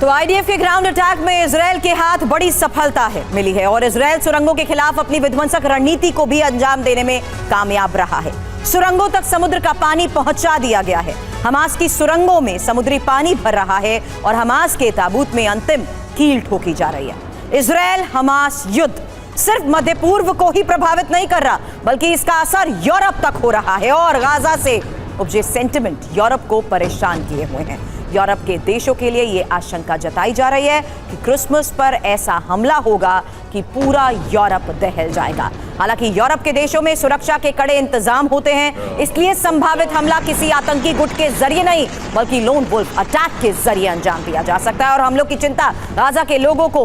तो आईडीएफ के ground attack में इजरायल के हाथ बड़ी सफलता मिली है और इजरायल सुरंगों के खिलाफ अपनी विध्वंसक रणनीति को भी अंजाम देने में कामयाब रहा है। सुरंगों तक समुद्र का पानी पहुंचा दिया गया है। हमास की सुरंगों में समुद्री पानी भर रहा है और हमास के ताबूत में अंतिम कील ठोकी जा रही है। इजरायल हमास युद्ध सिर्फ मध्य पूर्व को ही प्रभावित नहीं कर रहा, बल्कि इसका असर यूरोप तक हो रहा है और गाजा से उपजे सेंटिमेंट यूरोप को परेशान किए हुए हैं। यूरोप के देशों के लिए यह आशंका जताई जा रही है कि क्रिसमस पर ऐसा हमला होगा कि पूरा यूरोप दहल जाएगा। हालांकि यूरोप के देशों में सुरक्षा के कड़े इंतजाम होते हैं, इसलिए संभावित हमला किसी आतंकी गुट के जरिए नहीं बल्कि लोन वुल्फ अटैक के जरिए अंजाम दिया जा सकता है। और हमलों की चिंता गाजा के लोगों को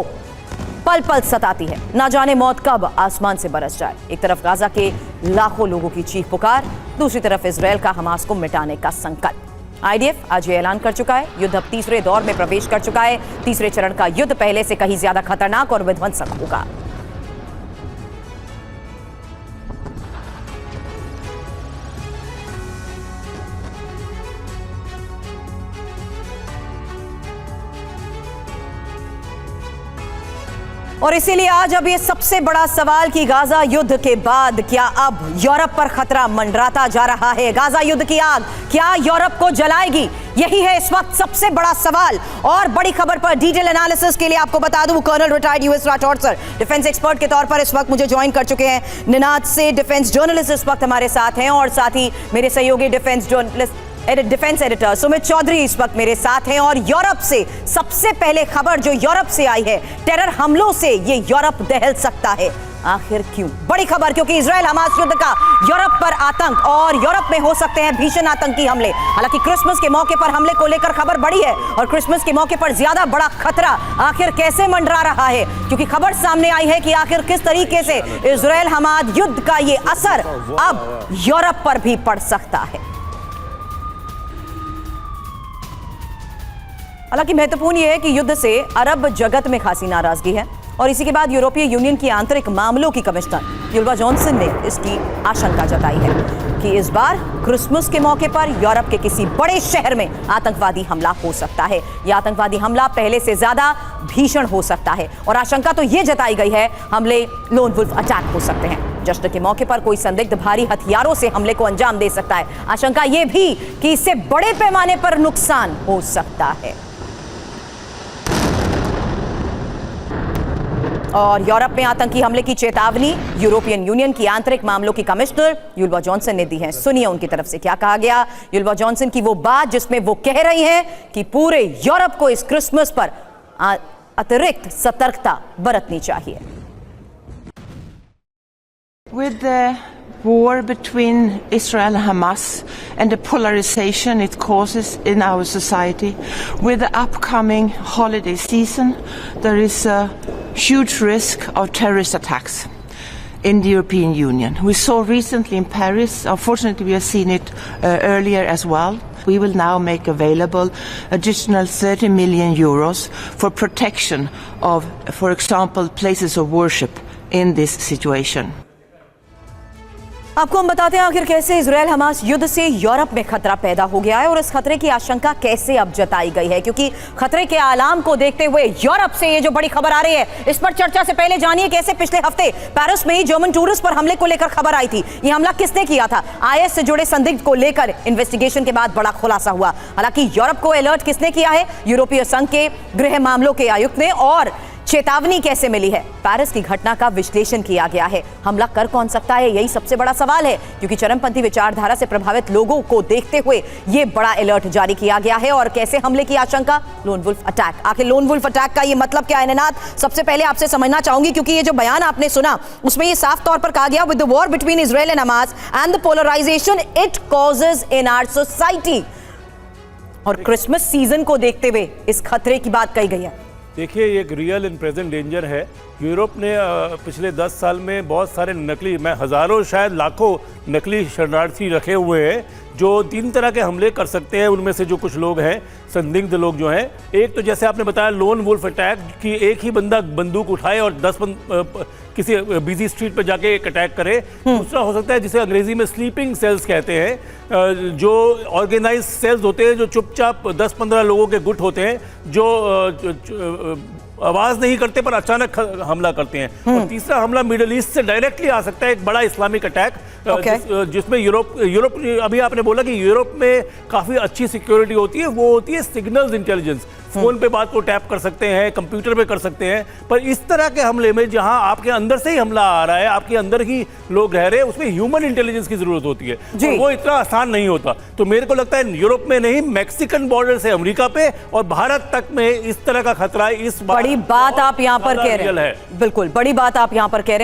पल पल सताती है, ना जाने मौत कब आसमान से बरस जाए। एक तरफ गाजा के लाखों लोगों की चीख पुकार, दूसरी तरफ इजरायल का हमास को मिटाने का संकल्प। आईडीएफ आज ये ऐलान कर चुका है, युद्ध अब तीसरे दौर में प्रवेश कर चुका है। तीसरे चरण का युद्ध पहले से कहीं ज्यादा खतरनाक और विध्वंसक होगा। और इसीलिए आज अब ये सबसे बड़ा सवाल कि गाजा युद्ध के बाद क्या अब यूरोप पर खतरा मंडराता जा रहा है? गाजा युद्ध की आग क्या यूरोप को जलाएगी? यही है इस वक्त सबसे बड़ा सवाल। और बड़ी खबर पर डिटेल एनालिसिस के लिए आपको बता दूं, colonel retired US Rathore sir defence expert के तौर पर इस वक्त मुझे ज्वाइन कर चुके हैं। निनाद से डिफेंस जर्नलिस्ट इस वक्त हमारे साथ हैं और साथ ही मेरे सहयोगी डिफेंस एडिटर सुमित चौधरी इस वक्त मेरे साथ हैं। और यूरोप से सबसे पहले खबर जो यूरोप से आई है, टेरर हमलों से ये यूरोप दहल सकता है। आखिर क्यों? बड़ी खबर, क्योंकि इजरायल हमास युद्ध का यूरोप पर आतंक और यूरोप में हो सकते हैं भीषण आतंकी हमले। हालांकि क्रिसमस के मौके पर हमले को लेकर खबर बड़ी है और क्रिसमस के मौके पर ज्यादा बड़ा खतरा आखिर कैसे मंडरा रहा है, क्योंकि खबर सामने आई है कि आखिर किस तरीके से इजरायल हमास युद्ध का ये असर अब यूरोप पर भी पड़ सकता है। हालांकि महत्वपूर्ण यह है कि युद्ध से अरब जगत में खासी नाराजगी है और इसी के बाद यूरोपीय यूनियन की आंतरिक मामलों की कमिश्नर यूल्वा जॉनसन ने इसकी आशंका जताई है कि इस बार क्रिसमस के मौके पर यूरोप के किसी बड़े शहर में आतंकवादी हमला हो सकता है। यह आतंकवादी हमला पहले से ज्यादा भीषण हो सकता है और आशंका तो यह जताई गई है हमले लोन वुल्फ अटैक हो सकते हैं। जश्न के मौके पर कोई संदिग्ध भारी हथियारों से हमले को अंजाम दे सकता है। आशंका यह भी कि इससे बड़े पैमाने पर नुकसान हो सकता है। और यूरोप में आतंकी हमले की चेतावनी यूरोपियन यूनियन की आंतरिक मामलों की कमिश्नर यूल्वा जॉनसन ने दी है। सुनिए उनकी तरफ से क्या कहा गया। यूल्वा जॉनसन की वो बात जिसमें वो कह रही हैं कि पूरे यूरोप को इस क्रिसमस पर अतिरिक्त सतर्कता बरतनी चाहिए। With the war between Israel and Hamas and the polarization it causes in our society, with the upcoming holiday season, there is a huge risk of terrorist attacks in the European Union. We saw recently in Paris, unfortunately we have seen it earlier as well. We will now make available additional 30 million euros for protection of, for example, places of worship in this situation. आपको हम बताते हैं आखिर कैसे Israel Hamas युद्ध से Europe में खतरा पैदा हो गया है और इस खतरे की आशंका कैसे अब जताई गई है, क्योंकि खतरे के आलाम को देखते हुए यूरोप से ये जो बड़ी खबर आ रही है, इस पर चर्चा से पहले जानिए कैसे पिछले हफ्ते पेरिस में ही जर्मन टूरिस्ट पर हमले को लेकर खबर आई थी। ये हमला किसने किया था? आईएस से जुड़े संदिग्ध को लेकर इन्वेस्टिगेशन के बाद बड़ा खुलासा हुआ। हालांकि यूरोप को अलर्ट किसने किया है? यूरोपीय संघ के गृह मामलों के आयुक्त ने। और चेतावनी कैसे मिली है? पेरिस की घटना का विश्लेषण किया गया है। हमला कर कौन सकता है, यही सबसे बड़ा सवाल है, क्योंकि चरमपंथी विचारधारा से प्रभावित लोगों को देखते हुए यह बड़ा अलर्ट जारी किया गया है। और कैसे हमले की आशंका? Lone wolf attack. आखिर लोन वुल्फ अटैक का ये मतलब क्या है? निनाद, सबसे पहले आपसे समझना चाहूंगी, क्योंकि ये जो बयान आपने सुना उसमें ये साफ तौर पर कहा गया, with the war between Israel and Hamas and the polarisation it causes in our society. और क्रिसमस सीजन को देखते हुए इस खतरे की बात कही गई है। देखिए, ये एक रियल एंड प्रेजेंट डेंजर है यूरोप ने पिछले 10 साल में बहुत सारे नकली, मैं हज़ारों शायद लाखों नकली शरणार्थी रखे हुए हैं जो 3 तरह के हमले कर सकते हैं। उनमें से जो कुछ लोग हैं, संदिग्ध लोग जो हैं, एक तो जैसे आपने बताया लोन वुल्फ अटैक, कि एक ही बंदा बंदूक उठाए और 10 किसी बिजी स्ट्रीट पर जाके एक अटैक करे। दूसरा हो सकता है जिसे अंग्रेजी में स्लीपिंग सेल्स कहते हैं, जो ऑर्गेनाइज सेल्स होते हैं, जो चुपचाप 10-15 लोगों के गुट होते हैं, जो आवाज नहीं करते पर अचानक हमला करते हैं। और तीसरा हमला मिडिल ईस्ट से डायरेक्टली आ सकता है, एक बड़ा इस्लामिक अटैक, जिसमें यूरोप अभी आपने बोला कि यूरोप में काफी अच्छी सिक्योरिटी होती है, वो होती है सिग्नल्स इंटेलिजेंस। फोन पे बात को टैप कर सकते हैं, कंप्यूटर पे कर सकते हैं, पर इस तरह के हमले में जहां आपके अंदर से ही हमला आ रहा है, आपके अंदर ही लोग रह रहे हैं, उसमें ह्यूमन इंटेलिजेंस की जरूरत होती है, और वो इतना आसान नहीं होता। तो मेरे को लगता है यूरोप में नहीं, मैक्सिकन बॉर्डर से अमेरिका पे और भारत तक में इस तरह का खतरा इस बार बड़ी बात आप यहां पर कह रहे हैं। बिल्कुल बड़ी बात आप यहां पर कह रहे हैं।